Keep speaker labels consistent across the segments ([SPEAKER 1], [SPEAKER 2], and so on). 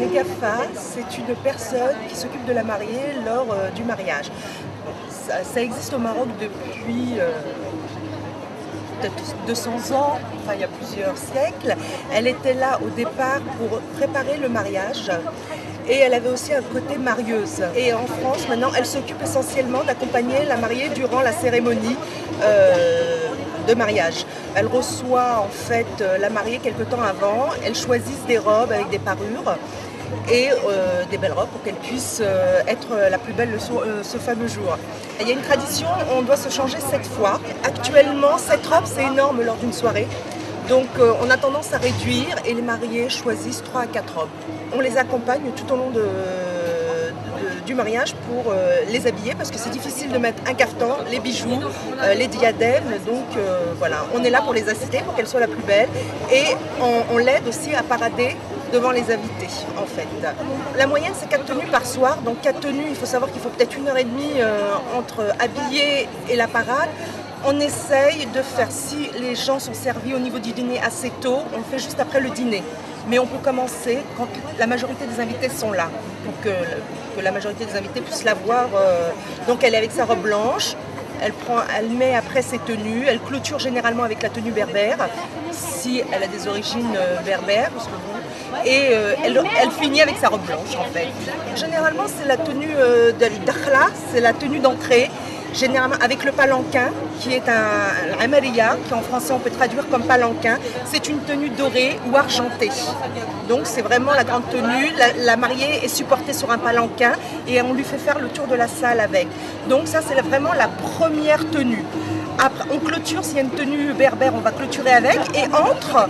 [SPEAKER 1] GAFA, c'est une personne qui s'occupe de la mariée lors du mariage. Ça existe au Maroc depuis peut-être 200 ans, enfin il y a plusieurs siècles. Elle était là au départ pour préparer le mariage et elle avait aussi un côté marieuse. Et en France, maintenant, elle s'occupe essentiellement d'accompagner la mariée durant la cérémonie de mariage. Elle reçoit en fait la mariée quelque temps avant, elle choisit des robes avec des parures et des belles robes pour qu'elle puisse être la plus belle ce fameux jour. Il y a une tradition, on doit se changer 7 fois. Actuellement, 7 robes, c'est énorme lors d'une soirée. Donc on a tendance à réduire et les mariés choisissent 3 à 4 robes. On les accompagne tout au long du mariage pour les habiller parce que c'est difficile de mettre un caftan, les bijoux, les diadèmes. Donc voilà, on est là pour les assister, pour qu'elles soient la plus belle et on l'aide aussi à parader devant les invités en fait. La moyenne c'est 4 tenues par soir, donc 4 tenues, il faut savoir qu'il faut peut-être 1h30 entre habiller et la parade. On essaye de faire, si les gens sont servis au niveau du dîner assez tôt, on le fait juste après le dîner. Mais on peut commencer quand la majorité des invités sont là, pour que la majorité des invités puissent la voir. Donc elle est avec sa robe blanche, elle met après ses tenues, elle clôture généralement avec la tenue berbère, si elle a des origines berbères, et elle finit avec sa robe blanche en fait. Généralement c'est la tenue de dakhla, c'est la tenue d'entrée. Généralement avec le palanquin, qui est un amariya, qui en français on peut traduire comme palanquin. C'est une tenue dorée ou argentée. Donc c'est vraiment la grande tenue. La mariée est supportée sur un palanquin et on lui fait faire le tour de la salle avec. Donc ça c'est vraiment la première tenue. Après, on clôture, s'il y a une tenue berbère, on va clôturer avec. Et entre,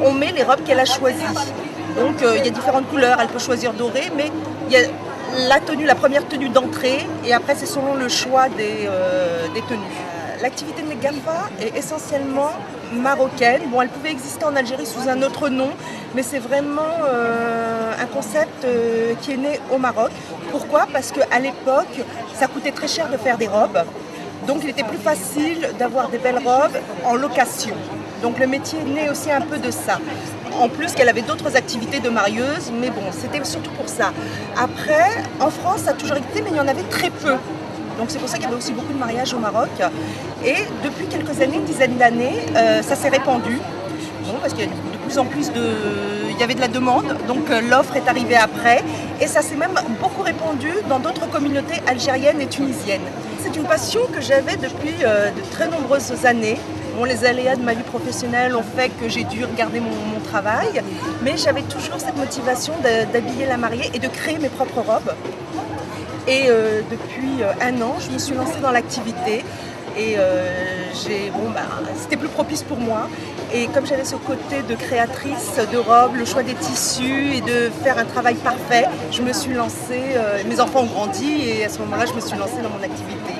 [SPEAKER 1] on met les robes qu'elle a choisies. Donc il y a différentes couleurs, elle peut choisir dorée, mais il y a la première tenue d'entrée et après c'est selon le choix des tenues. L'activité de GAFA est essentiellement marocaine. Bon, elle pouvait exister en Algérie sous un autre nom, mais c'est vraiment un concept qui est né au Maroc. Pourquoi? Parce qu'à l'époque, ça coûtait très cher de faire des robes. Donc il était plus facile d'avoir des belles robes en location. Donc le métier est né aussi un peu de ça. En plus qu'elle avait d'autres activités de marieuse, mais bon, c'était surtout pour ça. Après, en France, ça a toujours été, mais il y en avait très peu. Donc c'est pour ça qu'il y avait aussi beaucoup de mariages au Maroc. Et depuis quelques années, une dizaine d'années, ça s'est répandu. Bon, parce qu'il y a de plus en plus il y avait de la demande, donc l'offre est arrivée après. Et ça s'est même beaucoup répandu dans d'autres communautés algériennes et tunisiennes. C'est une passion que j'avais depuis de très nombreuses années. Bon, les aléas de ma vie professionnelle ont fait que j'ai dû regarder mon travail, mais j'avais toujours cette motivation d'habiller la mariée et de créer mes propres robes. Et depuis 1 an, je me suis lancée dans l'activité et c'était plus propice pour moi. Et comme j'avais ce côté de créatrice de robes, le choix des tissus et de faire un travail parfait, je me suis lancée, mes enfants ont grandi et à ce moment-là, je me suis lancée dans mon activité.